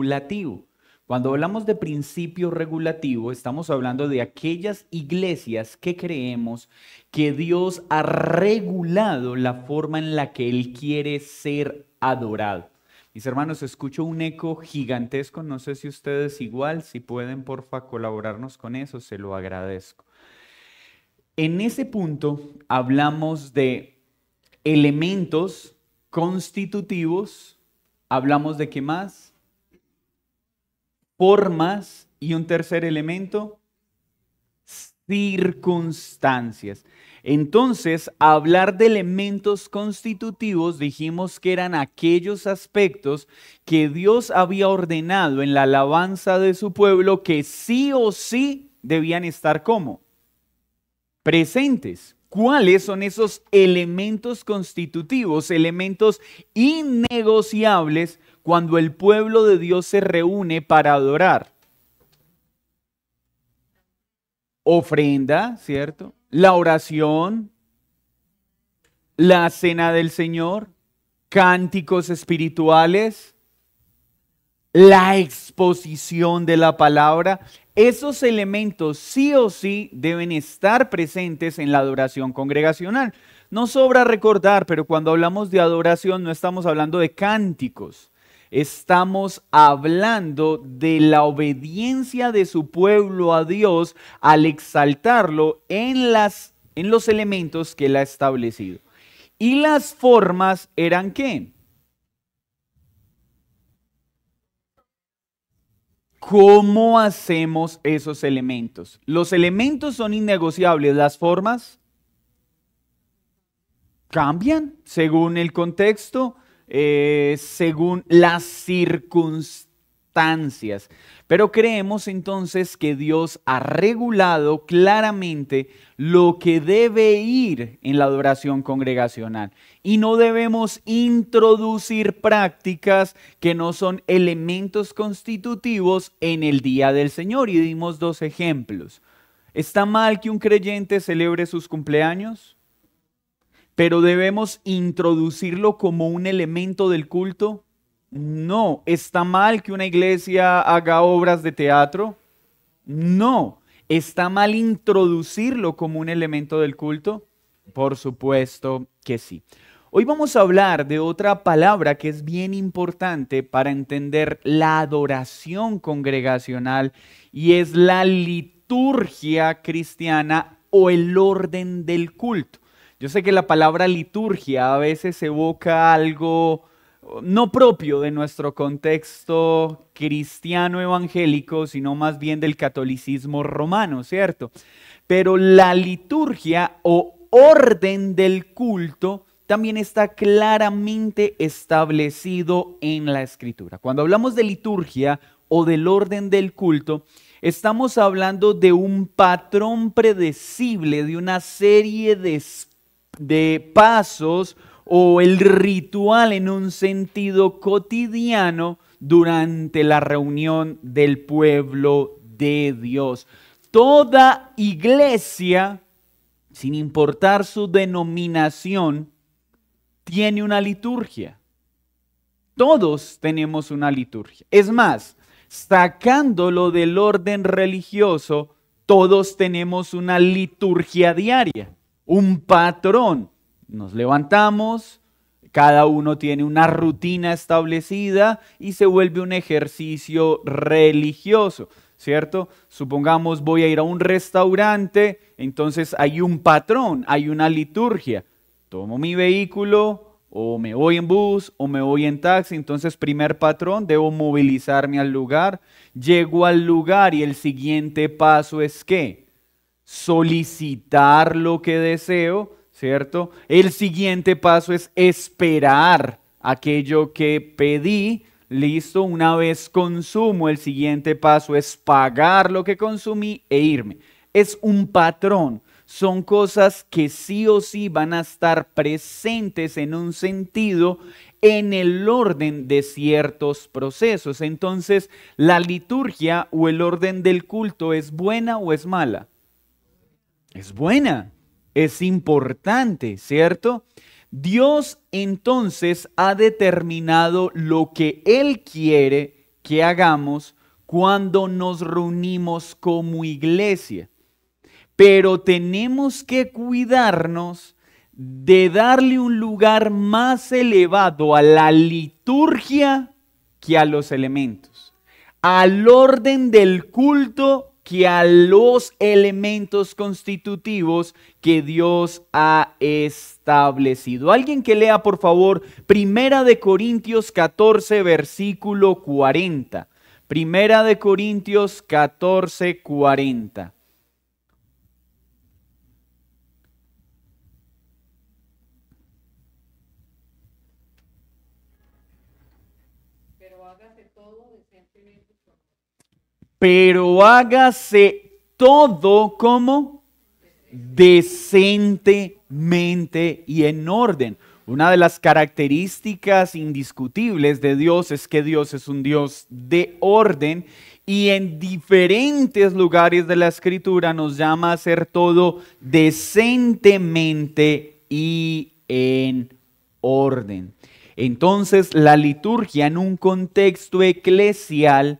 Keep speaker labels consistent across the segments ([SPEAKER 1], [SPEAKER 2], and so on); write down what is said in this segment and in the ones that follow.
[SPEAKER 1] regulativo. Cuando hablamos de principio regulativo, estamos hablando de aquellas iglesias que creemos que Dios ha regulado la forma en la que Él quiere ser adorado. Mis hermanos, escucho un eco gigantesco, no sé si ustedes igual, si pueden porfa colaborarnos con eso, se lo agradezco. En ese punto hablamos de elementos constitutivos, hablamos de qué más, formas y un tercer elemento, circunstancias. Entonces, hablar de elementos constitutivos, dijimos que eran aquellos aspectos que Dios había ordenado en la alabanza de su pueblo que sí o sí debían estar como presentes. ¿Cuáles son esos elementos constitutivos, elementos innegociables cuando el pueblo de Dios se reúne para adorar? Ofrenda, ¿cierto? La oración, la cena del Señor, cánticos espirituales, la exposición de la palabra. Esos elementos sí o sí deben estar presentes en la adoración congregacional. No sobra recordar, pero cuando hablamos de adoración no estamos hablando de cánticos. Estamos hablando de la obediencia de su pueblo a Dios al exaltarlo en los elementos que Él ha establecido. ¿Y las formas eran qué? ¿Cómo hacemos esos elementos? Los elementos son innegociables, las formas cambian según el contexto, según las circunstancias. Pero creemos entonces que Dios ha regulado claramente lo que debe ir en la adoración congregacional. Y no debemos introducir prácticas que no son elementos constitutivos en el día del Señor. Y dimos 2 ejemplos. ¿Está mal que un creyente celebre sus cumpleaños? ¿Pero debemos introducirlo como un elemento del culto? No. ¿Está mal que una iglesia haga obras de teatro? No. ¿Está mal introducirlo como un elemento del culto? Por supuesto que sí. Hoy vamos a hablar de otra palabra que es bien importante para entender la adoración congregacional y es la liturgia cristiana o el orden del culto. Yo sé que la palabra liturgia a veces evoca algo no propio de nuestro contexto cristiano evangélico, sino más bien del catolicismo romano, ¿cierto? Pero la liturgia o orden del culto también está claramente establecido en la Escritura. Cuando hablamos de liturgia o del orden del culto, estamos hablando de un patrón predecible, de una serie de pasos o el ritual en un sentido cotidiano durante la reunión del pueblo de Dios. Toda iglesia, sin importar su denominación, tiene una liturgia. Todos tenemos una liturgia. Es más, sacándolo del orden religioso, todos tenemos una liturgia diaria. Un patrón. Nos levantamos, cada uno tiene una rutina establecida y se vuelve un ejercicio religioso, ¿cierto? Supongamos voy a ir a un restaurante, entonces hay un patrón, hay una liturgia. Tomo mi vehículo, o me voy en bus, o me voy en taxi, entonces primer patrón, debo movilizarme al lugar. Llego al lugar y el siguiente paso es ¿qué? Solicitar lo que deseo, ¿cierto? El siguiente paso es esperar aquello que pedí, listo, una vez consumo, el siguiente paso es pagar lo que consumí e irme. Es un patrón, son cosas que sí o sí van a estar presentes en un sentido en el orden de ciertos procesos. Entonces, ¿la liturgia o el orden del culto es buena o es mala? Es buena, es importante, ¿cierto? Dios entonces ha determinado lo que Él quiere que hagamos cuando nos reunimos como iglesia. Pero tenemos que cuidarnos de darle un lugar más elevado a la liturgia que a los elementos, al orden del culto que a los elementos constitutivos que Dios ha establecido. Alguien que lea, por favor, Primera de Corintios 14, versículo 40. Primera de Corintios 14, 40. Pero hágase todo como decentemente y en orden. Una de las características indiscutibles de Dios es que Dios es un Dios de orden y en diferentes lugares de la Escritura nos llama a hacer todo decentemente y en orden. Entonces, la liturgia en un contexto eclesial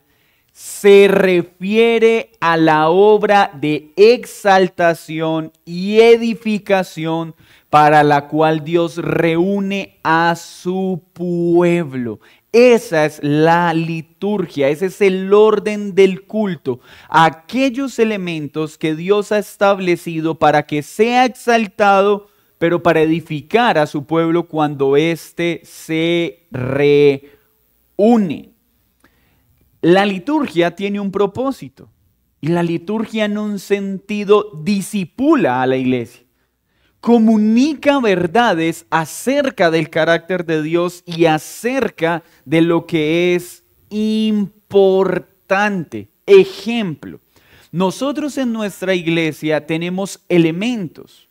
[SPEAKER 1] se refiere a la obra de exaltación y edificación para la cual Dios reúne a su pueblo. Esa es la liturgia, ese es el orden del culto. Aquellos elementos que Dios ha establecido para que sea exaltado, pero para edificar a su pueblo cuando éste se reúne. La liturgia tiene un propósito y la liturgia en un sentido discipula a la iglesia. Comunica verdades acerca del carácter de Dios y acerca de lo que es importante. Ejemplo, nosotros en nuestra iglesia tenemos elementos.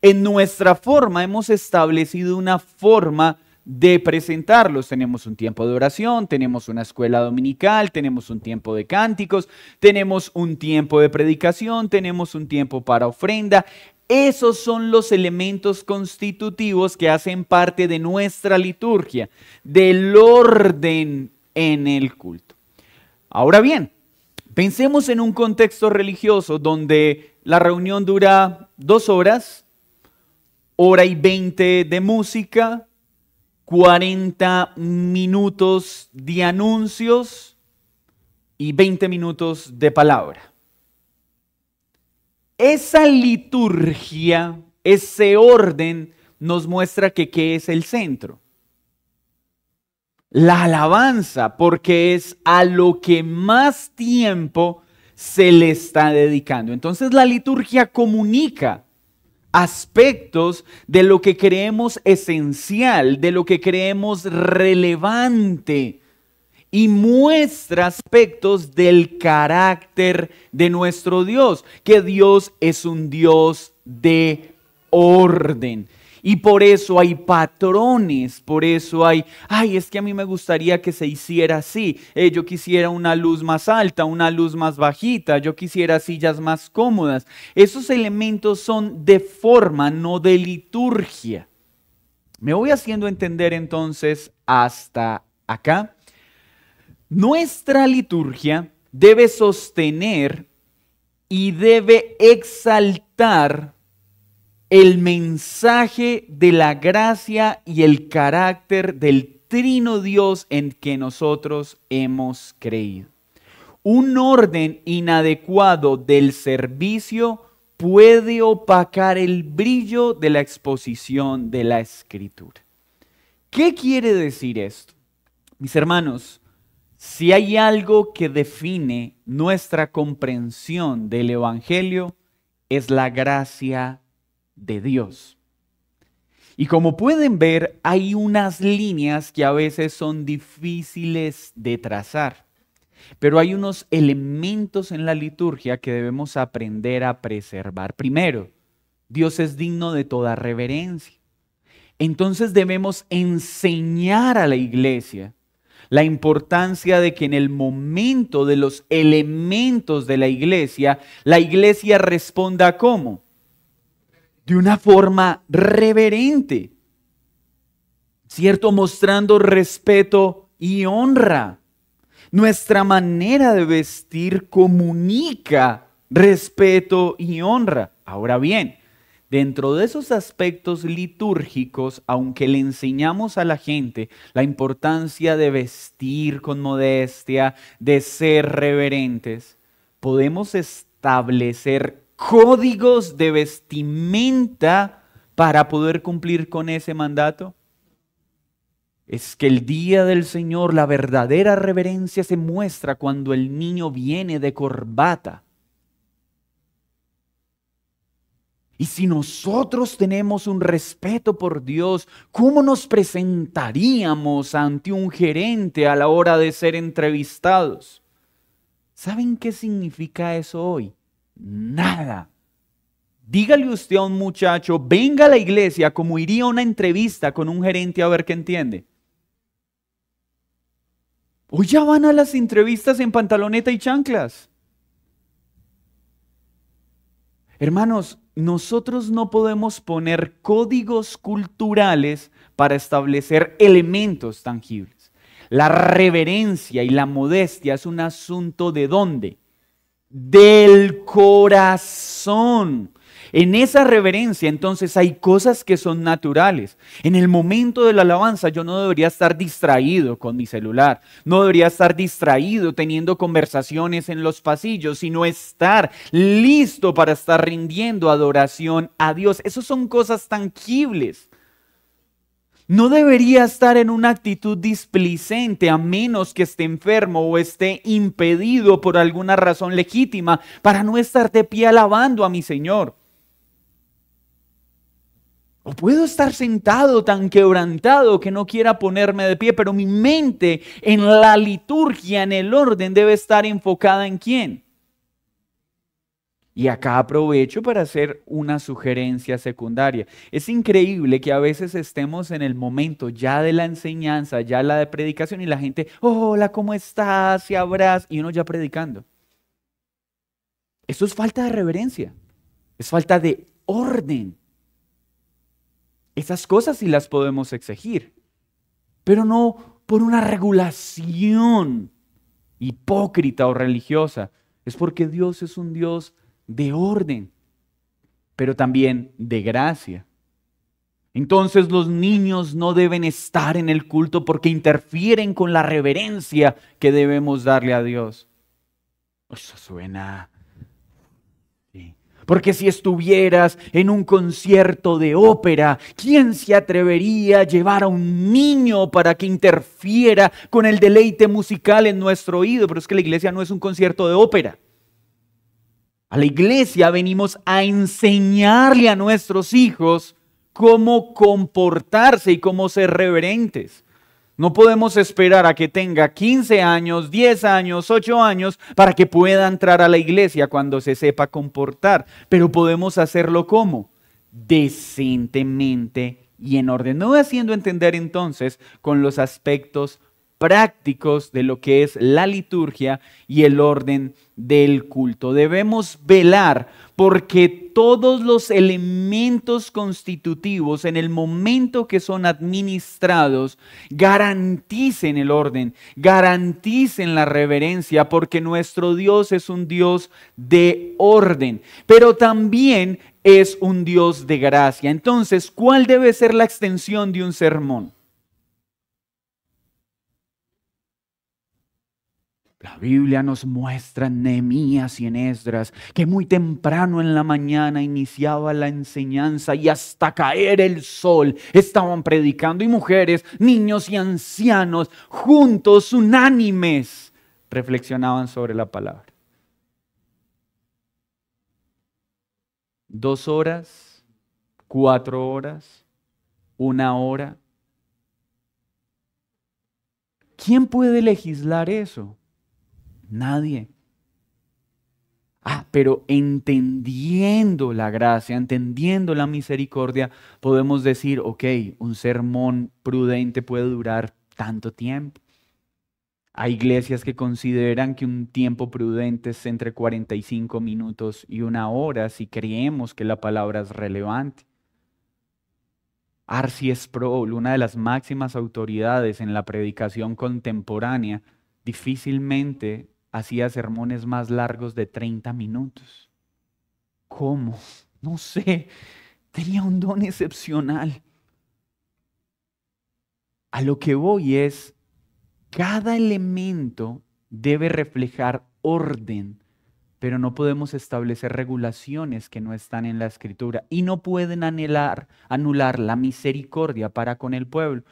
[SPEAKER 1] En nuestra forma hemos establecido una forma de presentarlos. Tenemos un tiempo de oración, tenemos una escuela dominical, tenemos un tiempo de cánticos, tenemos un tiempo de predicación, tenemos un tiempo para ofrenda. Esos son los elementos constitutivos que hacen parte de nuestra liturgia, del orden en el culto. Ahora bien, pensemos en un contexto religioso donde la reunión dura 2 horas, 1:20 de música, 40 minutos de anuncios y 20 minutos de palabra. Esa liturgia, ese orden nos muestra que ¿qué es el centro? La alabanza, porque es a lo que más tiempo se le está dedicando. Entonces la liturgia comunica aspectos de lo que creemos esencial, de lo que creemos relevante y muestra aspectos del carácter de nuestro Dios, que Dios es un Dios de orden. Y por eso hay patrones, por eso hay, es que a mí me gustaría que se hiciera así. Yo quisiera una luz más alta, una luz más bajita, yo quisiera sillas más cómodas. Esos elementos son de forma, no de liturgia. Me voy haciendo entender entonces hasta acá. Nuestra liturgia debe sostener y debe exaltar el mensaje de la gracia y el carácter del trino Dios en que nosotros hemos creído. Un orden inadecuado del servicio puede opacar el brillo de la exposición de la Escritura. ¿Qué quiere decir esto? Mis hermanos, si hay algo que define nuestra comprensión del Evangelio, es la gracia de Dios. Y como pueden ver, hay unas líneas que a veces son difíciles de trazar, pero hay unos elementos en la liturgia que debemos aprender a preservar. Primero, Dios es digno de toda reverencia. Entonces debemos enseñar a la iglesia la importancia de que en el momento de los elementos de la iglesia responda ¿cómo? De una forma reverente, ¿cierto? Mostrando respeto y honra. Nuestra manera de vestir comunica respeto y honra. Ahora bien, dentro de esos aspectos litúrgicos, aunque le enseñamos a la gente la importancia de vestir con modestia, de ser reverentes, podemos establecer códigos de vestimenta para poder cumplir con ese mandato. Es que el día del Señor, la verdadera reverencia se muestra cuando el niño viene de corbata. Y si nosotros tenemos un respeto por Dios, ¿cómo nos presentaríamos ante un gerente a la hora de ser entrevistados? ¿Saben qué significa eso hoy? Nada. Dígale usted a un muchacho, venga a la iglesia como iría a una entrevista con un gerente a ver qué entiende. Hoy ya van a las entrevistas en pantaloneta y chanclas. Hermanos, nosotros no podemos poner códigos culturales para establecer elementos tangibles. La reverencia y la modestia es un asunto ¿de dónde? Del corazón. En esa reverencia entonces hay cosas que son naturales. En el momento de la alabanza yo no debería estar distraído con mi celular, no debería estar distraído teniendo conversaciones en los pasillos, sino estar listo para estar rindiendo adoración a Dios. Esas son cosas tangibles. No debería estar en una actitud displicente a menos que esté enfermo o esté impedido por alguna razón legítima para no estar de pie alabando a mi Señor. O puedo estar sentado tan quebrantado que no quiera ponerme de pie, pero mi mente en la liturgia, en el orden, debe estar enfocada en ¿quién? Y acá aprovecho para hacer una sugerencia secundaria. Es increíble que a veces estemos en el momento ya de la enseñanza, ya la de predicación, y la gente, hola, ¿cómo estás? Se abraza, y uno ya predicando. Eso es falta de reverencia, es falta de orden. Esas cosas sí las podemos exigir, pero no por una regulación hipócrita o religiosa. Es porque Dios es un Dios de orden, pero también de gracia. Entonces los niños no deben estar en el culto porque interfieren con la reverencia que debemos darle a Dios. Eso suena... Porque si estuvieras en un concierto de ópera, ¿quién se atrevería a llevar a un niño para que interfiera con el deleite musical en nuestro oído? Pero es que la iglesia no es un concierto de ópera. A la iglesia venimos a enseñarle a nuestros hijos cómo comportarse y cómo ser reverentes. No podemos esperar a que tenga 15 años, 10 años, 8 años para que pueda entrar a la iglesia cuando se sepa comportar. Pero podemos hacerlo ¿cómo? Decentemente y en orden. No haciendo entender entonces con los aspectos prácticos de lo que es la liturgia y el orden del culto. Debemos velar porque todos los elementos constitutivos en el momento que son administrados garanticen el orden, garanticen la reverencia, porque nuestro Dios es un Dios de orden, pero también es un Dios de gracia. Entonces, ¿cuál debe ser la extensión de un sermón? La Biblia nos muestra en Nehemías y en Esdras que muy temprano en la mañana iniciaba la enseñanza y hasta caer el sol estaban predicando, y mujeres, niños y ancianos juntos, unánimes, reflexionaban sobre la palabra. 2 horas, 4 horas, 1 hora. ¿Quién puede legislar eso? Nadie. Pero entendiendo la gracia, entendiendo la misericordia, podemos decir, ok, un sermón prudente puede durar tanto tiempo. Hay iglesias que consideran que un tiempo prudente es entre 45 minutos y 1 hora si creemos que la palabra es relevante. R.C. Sproul, una de las máximas autoridades en la predicación contemporánea, difícilmente hacía sermones más largos de 30 minutos. ¿Cómo? No sé. Tenía un don excepcional. A lo que voy es, cada elemento debe reflejar orden, pero no podemos establecer regulaciones que no están en la Escritura y no pueden anular la misericordia para con el pueblo.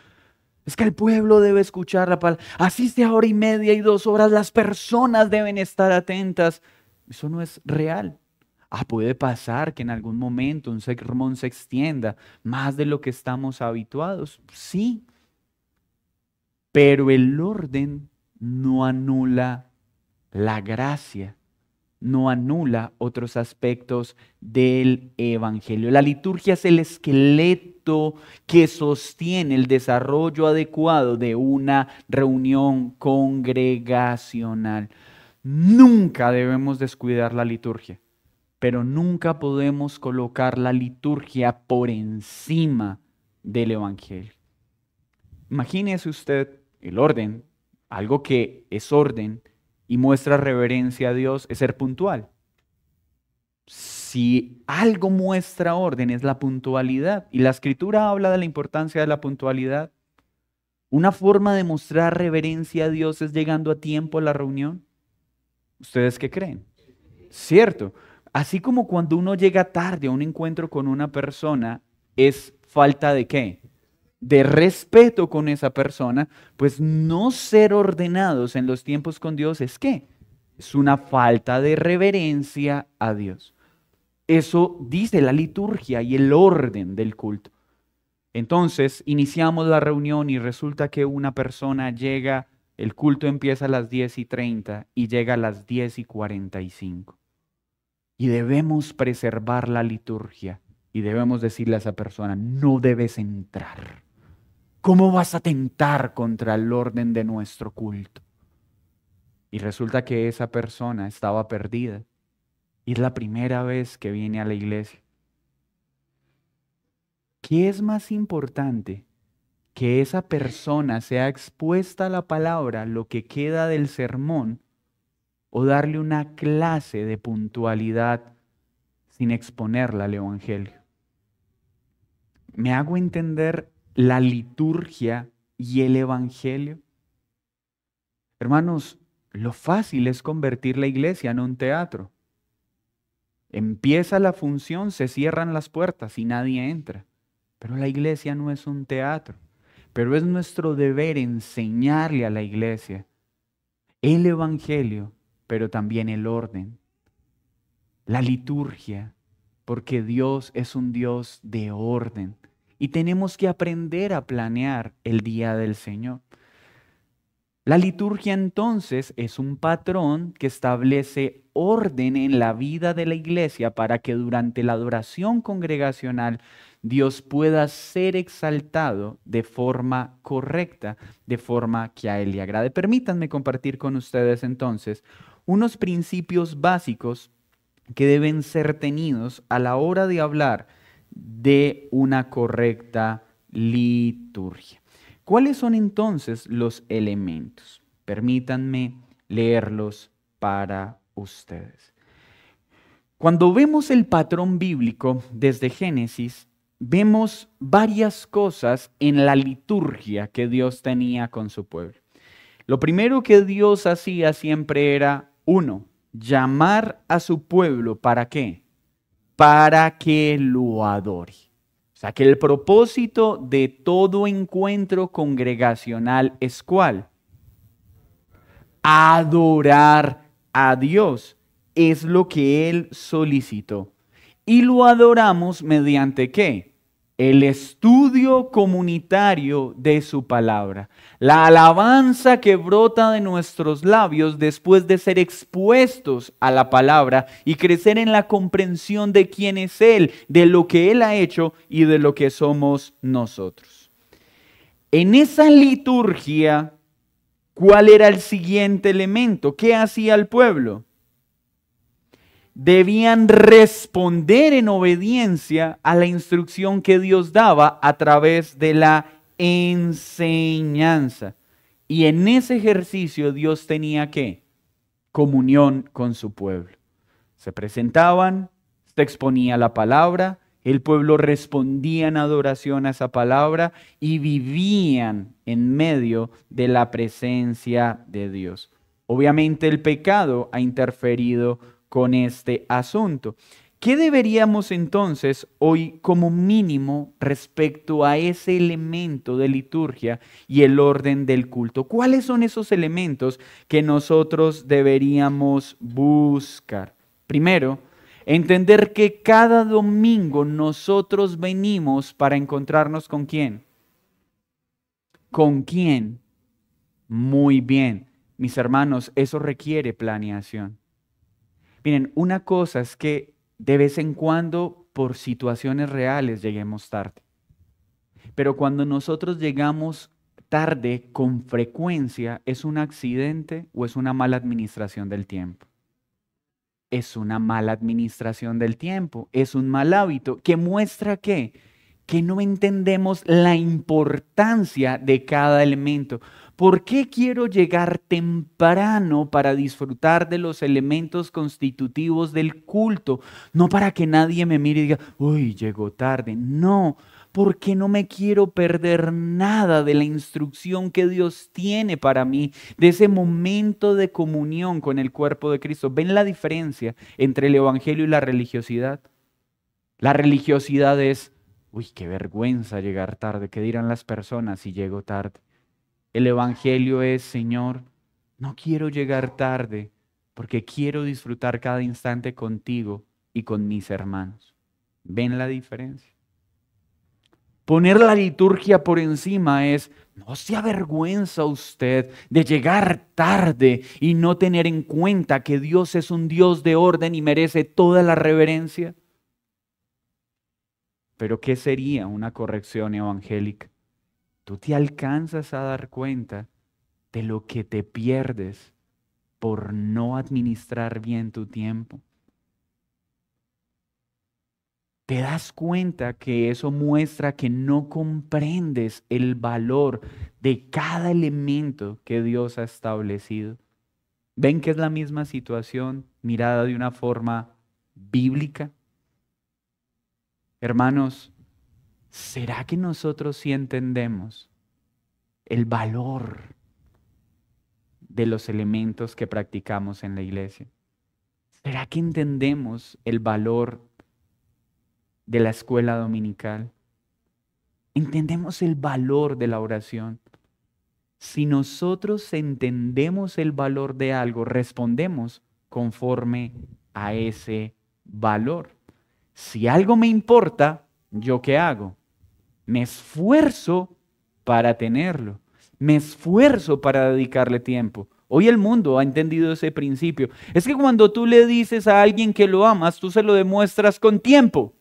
[SPEAKER 1] Es que el pueblo debe escuchar la palabra. Así sea hora y media y 2 horas, las personas deben estar atentas. Eso no es real. Puede pasar que en algún momento un sermón se extienda más de lo que estamos habituados. Sí. Pero el orden no anula la gracia, no anula otros aspectos del Evangelio. La liturgia es el esqueleto que sostiene el desarrollo adecuado de una reunión congregacional. Nunca debemos descuidar la liturgia, pero nunca podemos colocar la liturgia por encima del Evangelio. Imagínese usted el orden, algo que es orden y muestra reverencia a Dios, es ser puntual. Si algo muestra orden es la puntualidad, y la Escritura habla de la importancia de la puntualidad. Una forma de mostrar reverencia a Dios es llegando a tiempo a la reunión. ¿Ustedes qué creen? Cierto. Así como cuando uno llega tarde a un encuentro con una persona, es falta de ¿qué? De respeto con esa persona, pues no ser ordenados en los tiempos con Dios es ¿qué? Es una falta de reverencia a Dios. Eso dice la liturgia y el orden del culto. Entonces, iniciamos la reunión y resulta que una persona llega, el culto empieza a las 10:30 y llega a las 10:45. Y debemos preservar la liturgia y debemos decirle a esa persona, no debes entrar. ¿Cómo vas a atentar contra el orden de nuestro culto? Y resulta que esa persona estaba perdida y es la primera vez que viene a la iglesia. ¿Qué es más importante? Que esa persona sea expuesta a la palabra, lo que queda del sermón, o darle una clase de puntualidad sin exponerla al Evangelio. ¿Me hago entender la liturgia y el Evangelio? Hermanos, lo fácil es convertir la iglesia en un teatro. Empieza la función, se cierran las puertas y nadie entra. Pero la iglesia no es un teatro. Pero es nuestro deber enseñarle a la iglesia el Evangelio, pero también el orden, la liturgia, porque Dios es un Dios de orden y tenemos que aprender a planear el día del Señor. La liturgia entonces es un patrón que establece orden en la vida de la iglesia para que durante la adoración congregacional Dios pueda ser exaltado de forma correcta, de forma que a Él le agrade. Permítanme compartir con ustedes entonces unos principios básicos que deben ser tenidos a la hora de hablar de una correcta liturgia. ¿Cuáles son entonces los elementos? Permítanme leerlos para ustedes. Cuando vemos el patrón bíblico desde Génesis, vemos varias cosas en la liturgia que Dios tenía con su pueblo. Lo primero que Dios hacía siempre era, uno, llamar a su pueblo, ¿para qué? Para que lo adore. O sea, que el propósito de todo encuentro congregacional es ¿cuál? Adorar a Dios. Es lo que Él solicitó. Y lo adoramos mediante ¿qué? El estudio comunitario de su palabra. La alabanza que brota de nuestros labios después de ser expuestos a la palabra y crecer en la comprensión de quién es Él, de lo que Él ha hecho y de lo que somos nosotros. En esa liturgia, ¿cuál era el siguiente elemento? ¿Qué hacía el pueblo? Debían responder en obediencia a la instrucción que Dios daba a través de la enseñanza. Y en ese ejercicio Dios tenía ¿qué? Comunión con su pueblo. Se presentaban, se exponía la palabra, el pueblo respondía en adoración a esa palabra y vivían en medio de la presencia de Dios. Obviamente el pecado ha interferido con este asunto. ¿Qué deberíamos entonces hoy como mínimo respecto a ese elemento de liturgia y el orden del culto? ¿Cuáles son esos elementos que nosotros deberíamos buscar? Primero, entender que cada domingo nosotros venimos para encontrarnos ¿con quién? ¿Con quién? Muy bien, mis hermanos, eso requiere planeación. Miren, una cosa es que de vez en cuando, por situaciones reales, lleguemos tarde. Pero cuando nosotros llegamos tarde con frecuencia, ¿es un accidente o es una mala administración del tiempo? Es una mala administración del tiempo, es un mal hábito que muestra que no entendemos la importancia de cada elemento. ¿Por qué quiero llegar temprano para disfrutar de los elementos constitutivos del culto? No para que nadie me mire y diga, uy, llegó tarde. No, porque no me quiero perder nada de la instrucción que Dios tiene para mí, de ese momento de comunión con el cuerpo de Cristo. ¿Ven la diferencia entre el evangelio y la religiosidad? La religiosidad es, uy, qué vergüenza llegar tarde, ¿qué dirán las personas si llego tarde? El evangelio es, Señor, no quiero llegar tarde porque quiero disfrutar cada instante contigo y con mis hermanos. ¿Ven la diferencia? Poner la liturgia por encima es, no se avergüenza usted de llegar tarde y no tener en cuenta que Dios es un Dios de orden y merece toda la reverencia. Pero ¿qué sería una corrección evangélica? Tú te alcanzas a dar cuenta de lo que te pierdes por no administrar bien tu tiempo. Te das cuenta que eso muestra que no comprendes el valor de cada elemento que Dios ha establecido. ¿Ven que es la misma situación mirada de una forma bíblica? Hermanos, ¿será que nosotros sí entendemos el valor de los elementos que practicamos en la iglesia? ¿Será que entendemos el valor de la escuela dominical? ¿Entendemos el valor de la oración? Si nosotros entendemos el valor de algo, respondemos conforme a ese valor. Si algo me importa, ¿yo qué hago? Me esfuerzo para tenerlo. Me esfuerzo para dedicarle tiempo. Hoy el mundo ha entendido ese principio. Es que cuando tú le dices a alguien que lo amas, tú se lo demuestras con tiempo.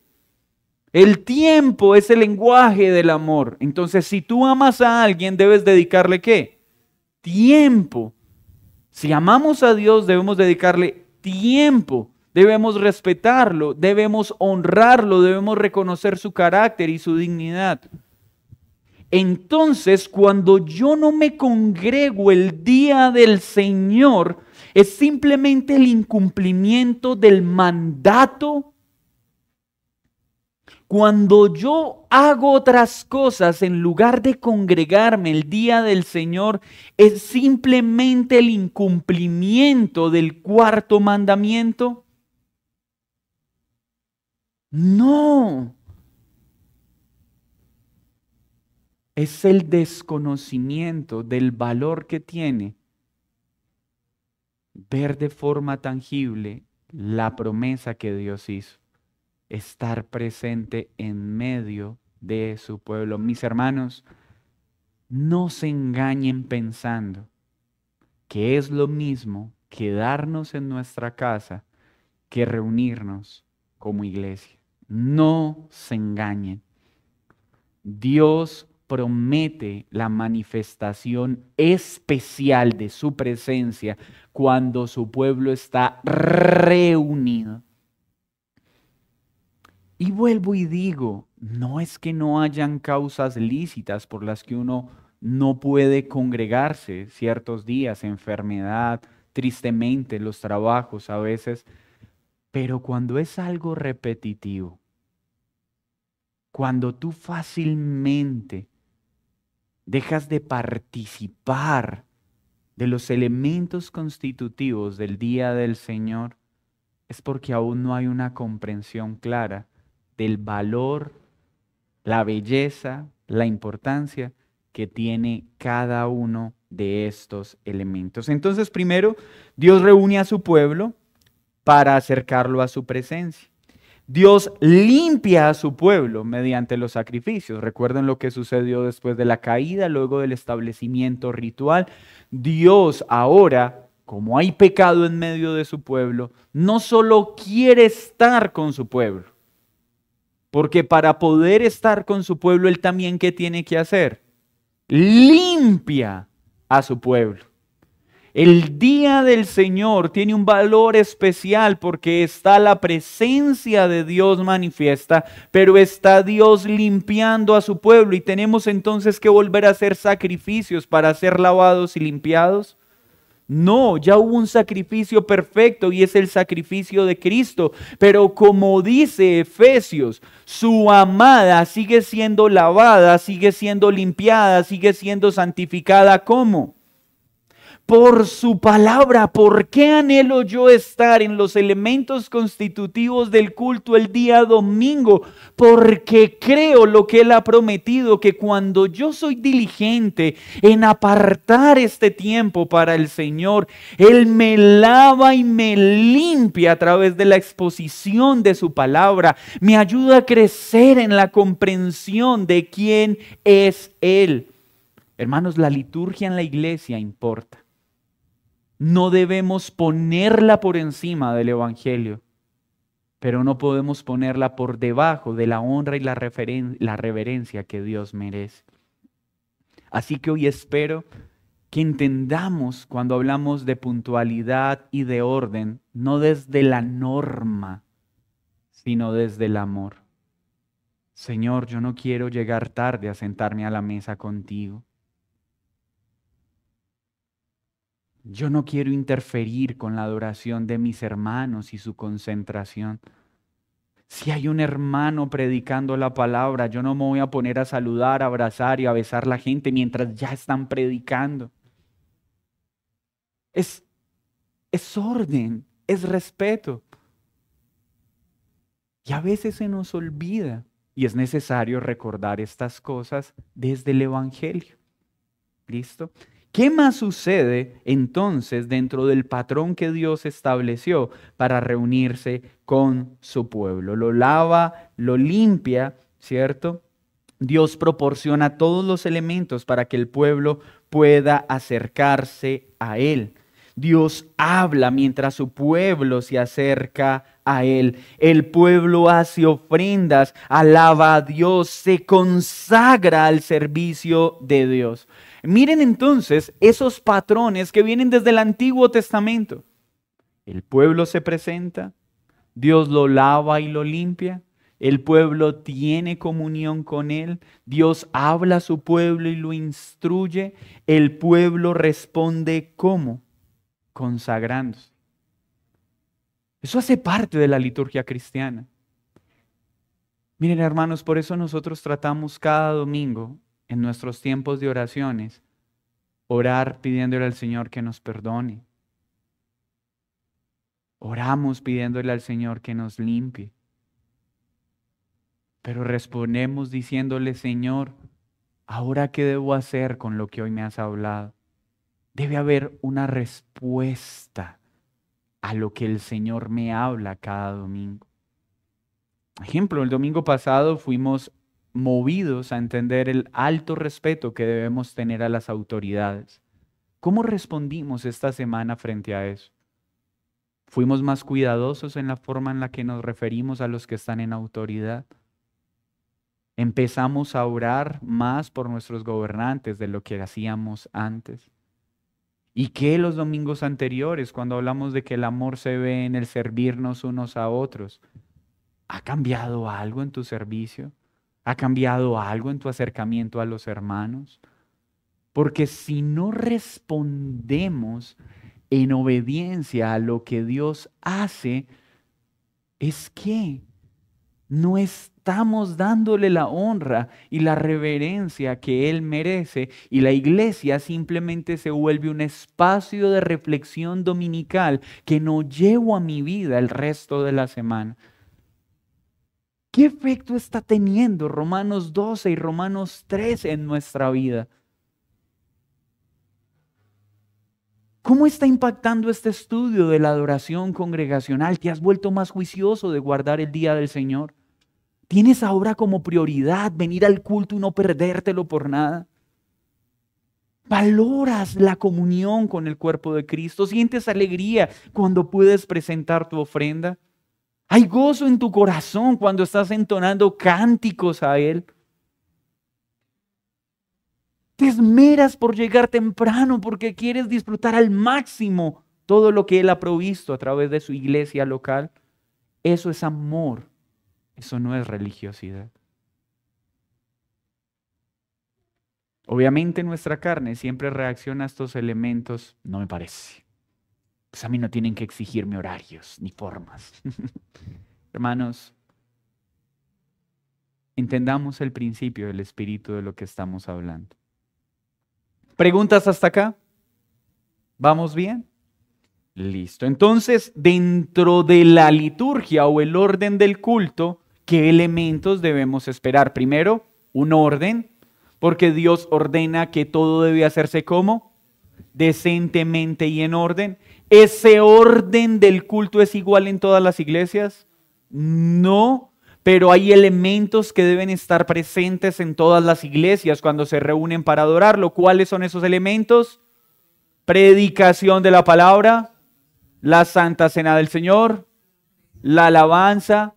[SPEAKER 1] El tiempo es el lenguaje del amor. Entonces, si tú amas a alguien, debes dedicarle ¿qué? Tiempo. Si amamos a Dios, debemos dedicarle tiempo. Debemos respetarlo, debemos honrarlo, debemos reconocer su carácter y su dignidad. Entonces, cuando yo no me congrego el día del Señor, es simplemente el incumplimiento del mandato. Cuando yo hago otras cosas en lugar de congregarme el día del Señor, es simplemente el incumplimiento del cuarto mandamiento. No. Es el desconocimiento del valor que tiene ver de forma tangible la promesa que Dios hizo. Estar presente en medio de su pueblo. Mis hermanos, no se engañen pensando que es lo mismo quedarnos en nuestra casa que reunirnos como iglesia. No se engañen. Dios promete la manifestación especial de su presencia cuando su pueblo está reunido. Y vuelvo y digo, no es que no hayan causas lícitas por las que uno no puede congregarse ciertos días, enfermedad, tristemente, los trabajos a veces, pero cuando es algo repetitivo, cuando tú fácilmente dejas de participar de los elementos constitutivos del día del Señor, es porque aún no hay una comprensión clara del valor, la belleza, la importancia que tiene cada uno de estos elementos. Entonces, primero, Dios reúne a su pueblo para acercarlo a su presencia. Dios limpia a su pueblo mediante los sacrificios. Recuerden lo que sucedió después de la caída, luego del establecimiento ritual. Dios ahora, como hay pecado en medio de su pueblo, no solo quiere estar con su pueblo, porque para poder estar con su pueblo, Él también, ¿qué tiene que hacer? Limpia a su pueblo. El día del Señor tiene un valor especial porque está la presencia de Dios manifiesta, pero está Dios limpiando a su pueblo y tenemos entonces que volver a hacer sacrificios para ser lavados y limpiados. No, ya hubo un sacrificio perfecto y es el sacrificio de Cristo, pero como dice Efesios, su amada sigue siendo lavada, sigue siendo limpiada, sigue siendo santificada. ¿Cómo? Por su palabra. ¿Por qué anhelo yo estar en los elementos constitutivos del culto el día domingo? Porque creo lo que Él ha prometido, que cuando yo soy diligente en apartar este tiempo para el Señor, Él me lava y me limpia a través de la exposición de su palabra. Me ayuda a crecer en la comprensión de quién es Él. Hermanos, la liturgia en la iglesia importa. No debemos ponerla por encima del Evangelio, pero no podemos ponerla por debajo de la honra y la reverencia que Dios merece. Así que hoy espero que entendamos cuando hablamos de puntualidad y de orden, no desde la norma, sino desde el amor. Señor, yo no quiero llegar tarde a sentarme a la mesa contigo. Yo no quiero interferir con la adoración de mis hermanos y su concentración. Si hay un hermano predicando la palabra, yo no me voy a poner a saludar, a abrazar y a besar a la gente mientras ya están predicando. Es orden, es respeto. Y a veces se nos olvida y es necesario recordar estas cosas desde el Evangelio. ¿Listo? ¿Qué más sucede entonces dentro del patrón que Dios estableció para reunirse con su pueblo? Lo lava, lo limpia, ¿cierto? Dios proporciona todos los elementos para que el pueblo pueda acercarse a Él. Dios habla mientras su pueblo se acerca a Él. El pueblo hace ofrendas, alaba a Dios, se consagra al servicio de Dios. Miren entonces esos patrones que vienen desde el Antiguo Testamento. El pueblo se presenta, Dios lo lava y lo limpia, el pueblo tiene comunión con Él, Dios habla a su pueblo y lo instruye, el pueblo responde ¿cómo? Consagrándose. Eso hace parte de la liturgia cristiana. Miren, hermanos, por eso nosotros tratamos cada domingo en nuestros tiempos de oraciones, orar pidiéndole al Señor que nos perdone. Oramos pidiéndole al Señor que nos limpie. Pero respondemos diciéndole, Señor, ¿ahora qué debo hacer con lo que hoy me has hablado? Debe haber una respuesta a lo que el Señor me habla cada domingo. Ejemplo, el domingo pasado fuimos movidos a entender el alto respeto que debemos tener a las autoridades. ¿Cómo respondimos esta semana frente a eso? ¿Fuimos más cuidadosos en la forma en la que nos referimos a los que están en autoridad? ¿Empezamos a orar más por nuestros gobernantes de lo que hacíamos antes? ¿Y qué los domingos anteriores, cuando hablamos de que el amor se ve en el servirnos unos a otros? ¿Ha cambiado algo en tu servicio? ¿Ha cambiado algo en tu acercamiento a los hermanos? Porque si no respondemos en obediencia a lo que Dios hace, es que no estamos dándole la honra y la reverencia que Él merece, y la iglesia simplemente se vuelve un espacio de reflexión dominical que no llevo a mi vida el resto de la semana. ¿Qué efecto está teniendo Romanos 12 y Romanos 13 en nuestra vida? ¿Cómo está impactando este estudio de la adoración congregacional? ¿Te has vuelto más juicioso de guardar el día del Señor? ¿Tienes ahora como prioridad venir al culto y no perdértelo por nada? ¿Valoras la comunión con el cuerpo de Cristo? ¿Sientes alegría cuando puedes presentar tu ofrenda? ¿Hay gozo en tu corazón cuando estás entonando cánticos a Él? ¿Te esmeras por llegar temprano porque quieres disfrutar al máximo todo lo que Él ha provisto a través de su iglesia local? Eso es amor, eso no es religiosidad. Obviamente nuestra carne siempre reacciona a estos elementos, no me parece. Pues a mí no tienen que exigirme horarios ni formas. Hermanos, entendamos el principio del espíritu de lo que estamos hablando. ¿Preguntas hasta acá? ¿Vamos bien? Listo. Entonces, dentro de la liturgia o el orden del culto, ¿qué elementos debemos esperar? Primero, un orden, porque Dios ordena que todo debe hacerse como decentemente y en orden. ¿Ese orden del culto es igual en todas las iglesias? No, pero hay elementos que deben estar presentes en todas las iglesias cuando se reúnen para adorarlo. ¿Cuáles son esos elementos? Predicación de la palabra, la Santa Cena del Señor, la alabanza,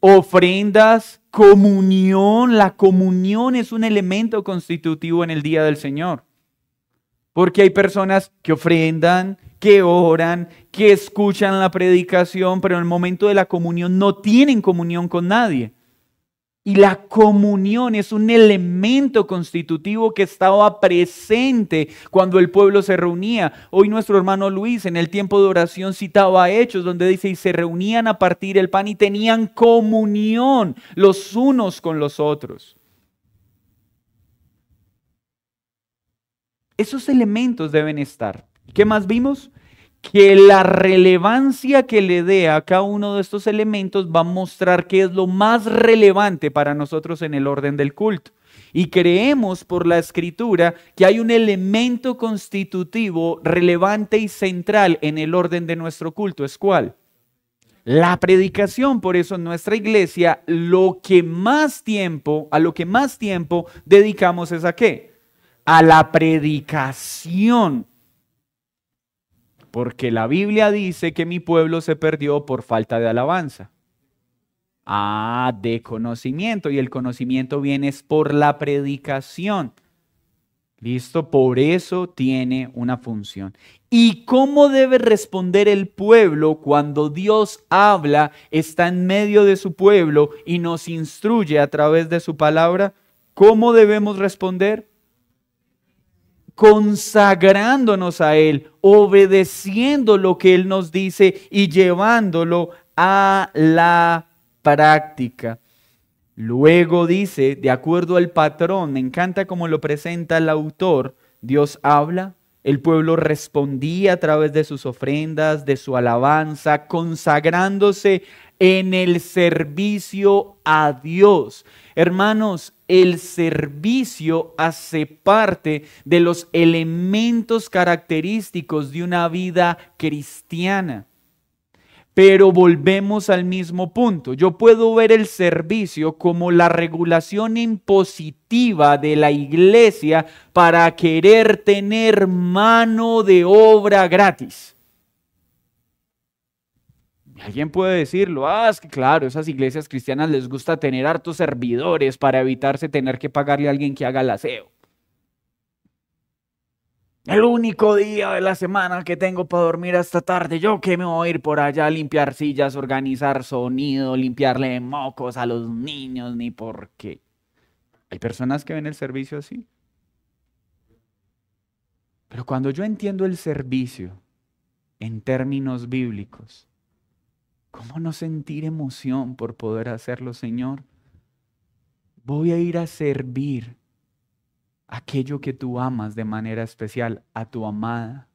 [SPEAKER 1] ofrendas, comunión. La comunión es un elemento constitutivo en el día del Señor. Porque hay personas que ofrendan, que oran, que escuchan la predicación, pero en el momento de la comunión no tienen comunión con nadie. Y la comunión es un elemento constitutivo que estaba presente cuando el pueblo se reunía. Hoy nuestro hermano Luis en el tiempo de oración citaba Hechos donde dice, y se reunían a partir el pan y tenían comunión los unos con los otros. Esos elementos deben estar. ¿Qué más vimos? Que la relevancia que le dé a cada uno de estos elementos va a mostrar qué es lo más relevante para nosotros en el orden del culto. Y creemos por la Escritura que hay un elemento constitutivo relevante y central en el orden de nuestro culto. ¿Es cuál? La predicación. Por eso en nuestra iglesia a lo que más tiempo dedicamos es ¿a qué? A la predicación. Porque la Biblia dice que mi pueblo se perdió por falta de alabanza. De conocimiento. Y el conocimiento viene por la predicación. ¿Listo? Por eso tiene una función. ¿Y cómo debe responder el pueblo cuando Dios habla, está en medio de su pueblo y nos instruye a través de su palabra? ¿Cómo debemos responder? Consagrándonos a Él, obedeciendo lo que Él nos dice y llevándolo a la práctica. Luego dice, de acuerdo al patrón, me encanta cómo lo presenta el autor, Dios habla, el pueblo respondía a través de sus ofrendas, de su alabanza, consagrándose en el servicio a Dios. Hermanos, el servicio hace parte de los elementos característicos de una vida cristiana. Pero volvemos al mismo punto. Yo puedo ver el servicio como la regulación impositiva de la iglesia para querer tener mano de obra gratis. Alguien puede decirlo, es que claro, esas iglesias cristianas les gusta tener hartos servidores para evitarse tener que pagarle a alguien que haga el aseo. El único día de la semana que tengo para dormir hasta tarde, yo que me voy a ir por allá a limpiar sillas, organizar sonido, limpiarle mocos a los niños, ni por qué. Hay personas que ven el servicio así. Pero cuando yo entiendo el servicio en términos bíblicos, ¿cómo no sentir emoción por poder hacerlo, Señor? Voy a ir a servir aquello que tú amas de manera especial, a tu amada.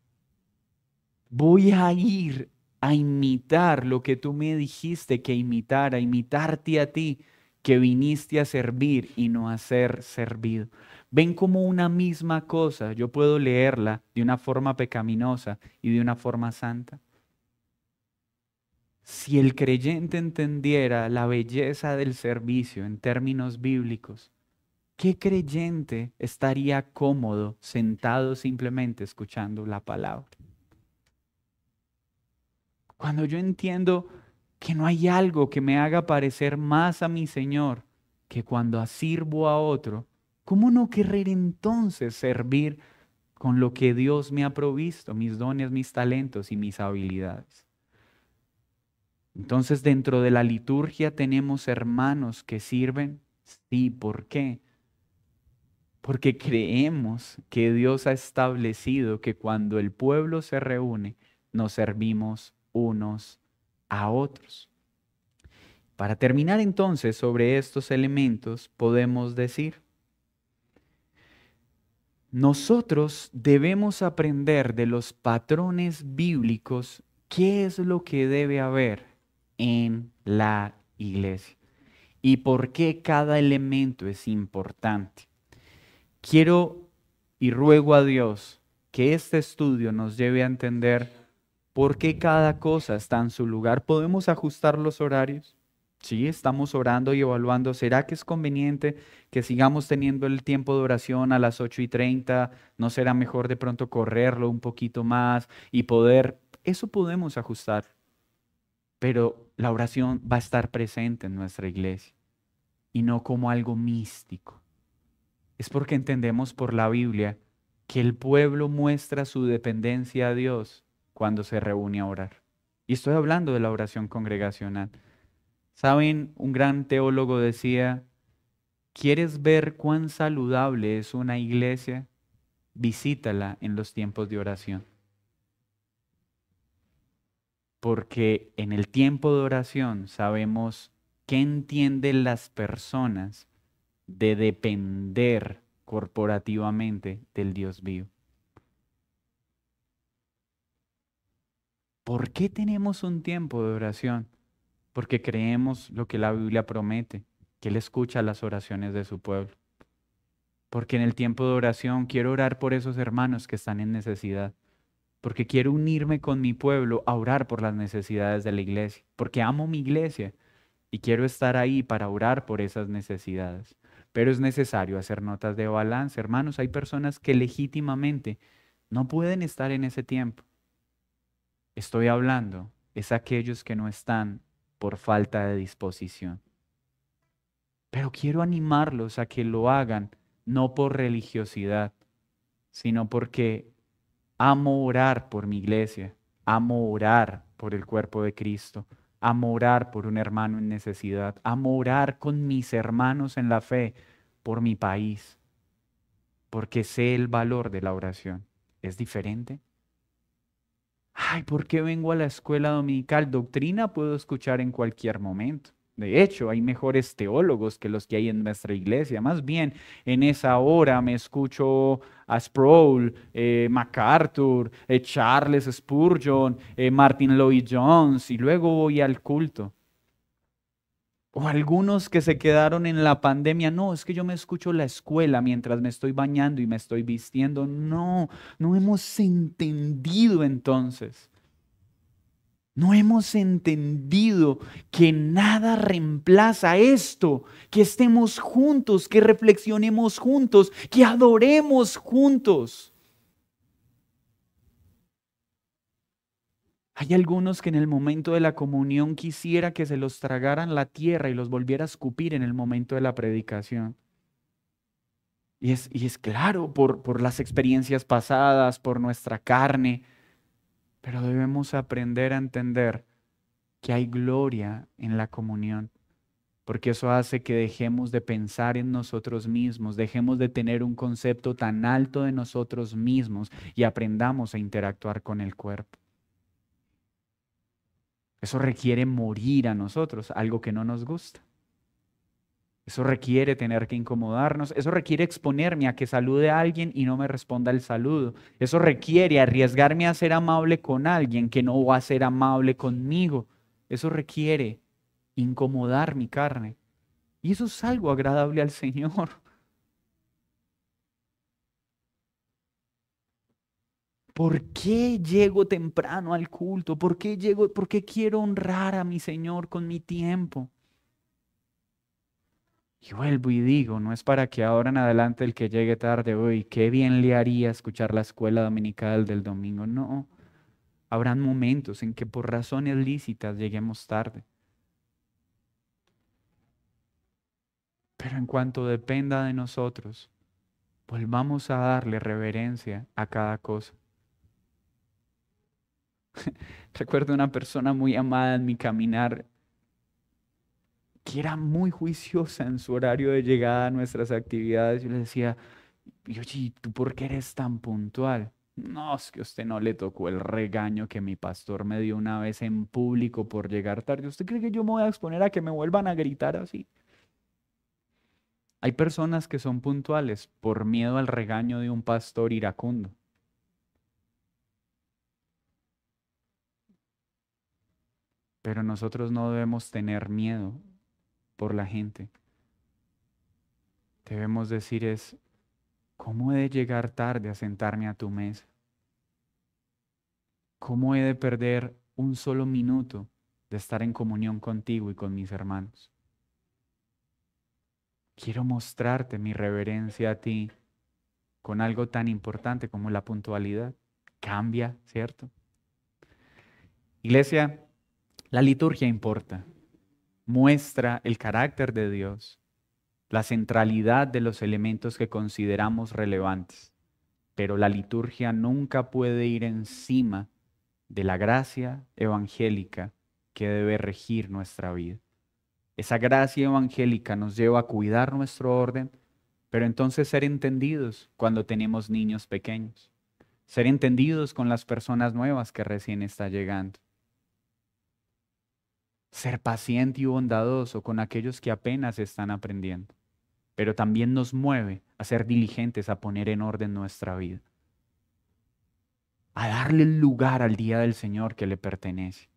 [SPEAKER 1] Voy a ir a imitar lo que tú me dijiste que imitara, imitarte a ti, que viniste a servir y no a ser servido. Ven como una misma cosa, yo puedo leerla de una forma pecaminosa y de una forma santa. Si el creyente entendiera la belleza del servicio en términos bíblicos, ¿qué creyente estaría cómodo sentado simplemente escuchando la palabra? Cuando yo entiendo que no hay algo que me haga parecer más a mi Señor que cuando sirvo a otro, ¿cómo no querer entonces servir con lo que Dios me ha provisto, mis dones, mis talentos y mis habilidades? Entonces, dentro de la liturgia tenemos hermanos que sirven. Sí, ¿por qué? Porque creemos que Dios ha establecido que cuando el pueblo se reúne, nos servimos unos a otros. Para terminar entonces sobre estos elementos, podemos decir, nosotros debemos aprender de los patrones bíblicos qué es lo que debe haber en la iglesia y por qué cada elemento es importante. Quiero y ruego a Dios que este estudio nos lleve a entender por qué cada cosa está en su lugar. ¿Podemos ajustar los horarios? Sí, estamos orando y evaluando. ¿Será que es conveniente que sigamos teniendo el tiempo de oración a las 8:30? ¿No será mejor de pronto correrlo un poquito más y poder? Eso podemos ajustar, pero la oración va a estar presente en nuestra iglesia y no como algo místico. Es porque entendemos por la Biblia que el pueblo muestra su dependencia a Dios cuando se reúne a orar. Y estoy hablando de la oración congregacional. ¿Saben? Un gran teólogo decía, ¿quieres ver cuán saludable es una iglesia? Visítala en los tiempos de oración. Porque en el tiempo de oración sabemos qué entienden las personas de depender corporativamente del Dios vivo. ¿Por qué tenemos un tiempo de oración? Porque creemos lo que la Biblia promete, que Él escucha las oraciones de su pueblo. Porque en el tiempo de oración quiero orar por esos hermanos que están en necesidad. Porque quiero unirme con mi pueblo a orar por las necesidades de la iglesia. Porque amo mi iglesia y quiero estar ahí para orar por esas necesidades. Pero es necesario hacer notas de balance. Hermanos, hay personas que legítimamente no pueden estar en ese tiempo. Estoy hablando, es aquellos que no están por falta de disposición. Pero quiero animarlos a que lo hagan, no por religiosidad, sino porque amo orar por mi iglesia, amo orar por el cuerpo de Cristo, amo orar por un hermano en necesidad, amo orar con mis hermanos en la fe por mi país, porque sé el valor de la oración. ¿Es diferente? Ay, ¿por qué vengo a la escuela dominical? Doctrina puedo escuchar en cualquier momento. De hecho, hay mejores teólogos que los que hay en nuestra iglesia. Más bien, en esa hora me escucho a Sproul, MacArthur, Charles Spurgeon, Martin Lloyd-Jones y luego voy al culto. O algunos que se quedaron en la pandemia, no, es que yo me escucho la escuela mientras me estoy bañando y me estoy vistiendo. No, no hemos entendido entonces. No hemos entendido que nada reemplaza esto, que estemos juntos, que reflexionemos juntos, que adoremos juntos. Hay algunos que en el momento de la comunión quisiera que se los tragaran la tierra y los volviera a escupir en el momento de la predicación. Y es claro, por las experiencias pasadas, por nuestra carne, pero debemos aprender a entender que hay gloria en la comunión. porque eso hace que dejemos de pensar en nosotros mismos, dejemos de tener un concepto tan alto de nosotros mismos y aprendamos a interactuar con el cuerpo. Eso requiere morir a nosotros, algo que no nos gusta. Eso requiere tener que incomodarnos. Eso requiere exponerme a que salude a alguien y no me responda el saludo. Eso requiere arriesgarme a ser amable con alguien que no va a ser amable conmigo. Eso requiere incomodar mi carne. Y eso es algo agradable al Señor. ¿Por qué llego temprano al culto? ¿Por qué llego? ¿Por qué quiero honrar a mi Señor con mi tiempo? Y vuelvo y digo, no es para que ahora en adelante el que llegue tarde, uy, qué bien le haría escuchar la escuela dominical del domingo. No, habrán momentos en que por razones lícitas lleguemos tarde. Pero en cuanto dependa de nosotros, volvamos a darle reverencia a cada cosa. Recuerdo una persona muy amada en mi caminar que era muy juiciosa en su horario de llegada a nuestras actividades. Yo le decía, y oye, ¿tú por qué eres tan puntual? No, es que a usted no le tocó el regaño que mi pastor me dio una vez en público por llegar tarde. ¿Usted cree que yo me voy a exponer a que me vuelvan a gritar así? Hay personas que son puntuales por miedo al regaño de un pastor iracundo. Pero nosotros no debemos tener miedo por la gente. Debemos decir es, ¿cómo he de llegar tarde a sentarme a tu mesa? ¿Cómo he de perder un solo minuto de estar en comunión contigo y con mis hermanos? Quiero mostrarte mi reverencia a ti con algo tan importante como la puntualidad. Cambia, ¿cierto? Iglesia, la liturgia importa. Muestra el carácter de Dios, la centralidad de los elementos que consideramos relevantes. Pero la liturgia nunca puede ir encima de la gracia evangélica que debe regir nuestra vida. Esa gracia evangélica nos lleva a cuidar nuestro orden, pero entonces ser entendidos cuando tenemos niños pequeños, ser entendidos con las personas nuevas que recién están llegando, ser paciente y bondadoso con aquellos que apenas están aprendiendo, pero también nos mueve a ser diligentes a poner en orden nuestra vida, a darle el lugar al día del Señor que le pertenece,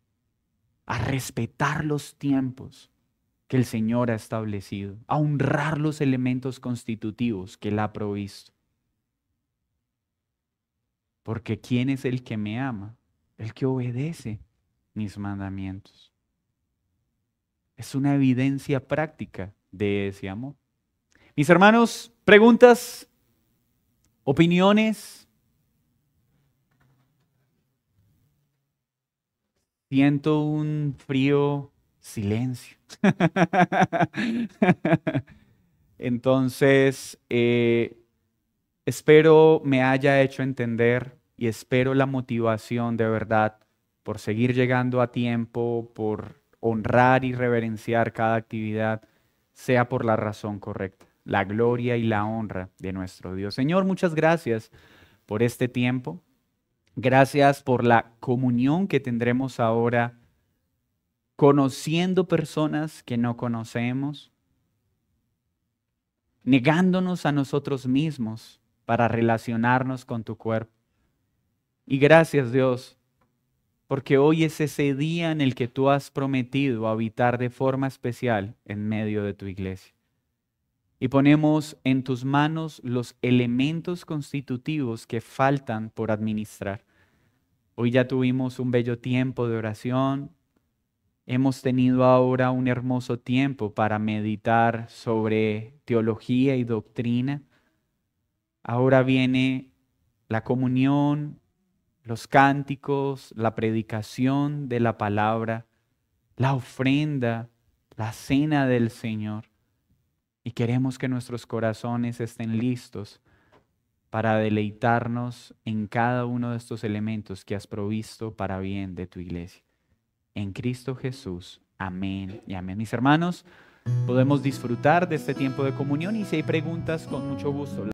[SPEAKER 1] a respetar los tiempos que el Señor ha establecido, a honrar los elementos constitutivos que Él ha provisto. Porque ¿quién es el que me ama? El que obedece mis mandamientos. Es una evidencia práctica de ese amor. Mis hermanos, preguntas, opiniones. Siento un frío silencio. Entonces, espero me haya hecho entender y espero la motivación de verdad por seguir llegando a tiempo, por honrar y reverenciar cada actividad, sea por la razón correcta, la gloria y la honra de nuestro Dios. Señor, muchas gracias por este tiempo. Gracias por la comunión que tendremos ahora conociendo personas que no conocemos, negándonos a nosotros mismos para relacionarnos con tu cuerpo. Y gracias, Dios, porque hoy es ese día en el que tú has prometido habitar de forma especial en medio de tu iglesia. Y ponemos en tus manos los elementos constitutivos que faltan por administrar. Hoy ya tuvimos un bello tiempo de oración. Hemos tenido ahora un hermoso tiempo para meditar sobre teología y doctrina. Ahora viene la comunión, los cánticos, la predicación de la palabra, la ofrenda, la cena del Señor. Y queremos que nuestros corazones estén listos para deleitarnos en cada uno de estos elementos que has provisto para bien de tu iglesia. En Cristo Jesús. Amén y amén. Mis hermanos, podemos disfrutar de este tiempo de comunión y si hay preguntas, con mucho gusto.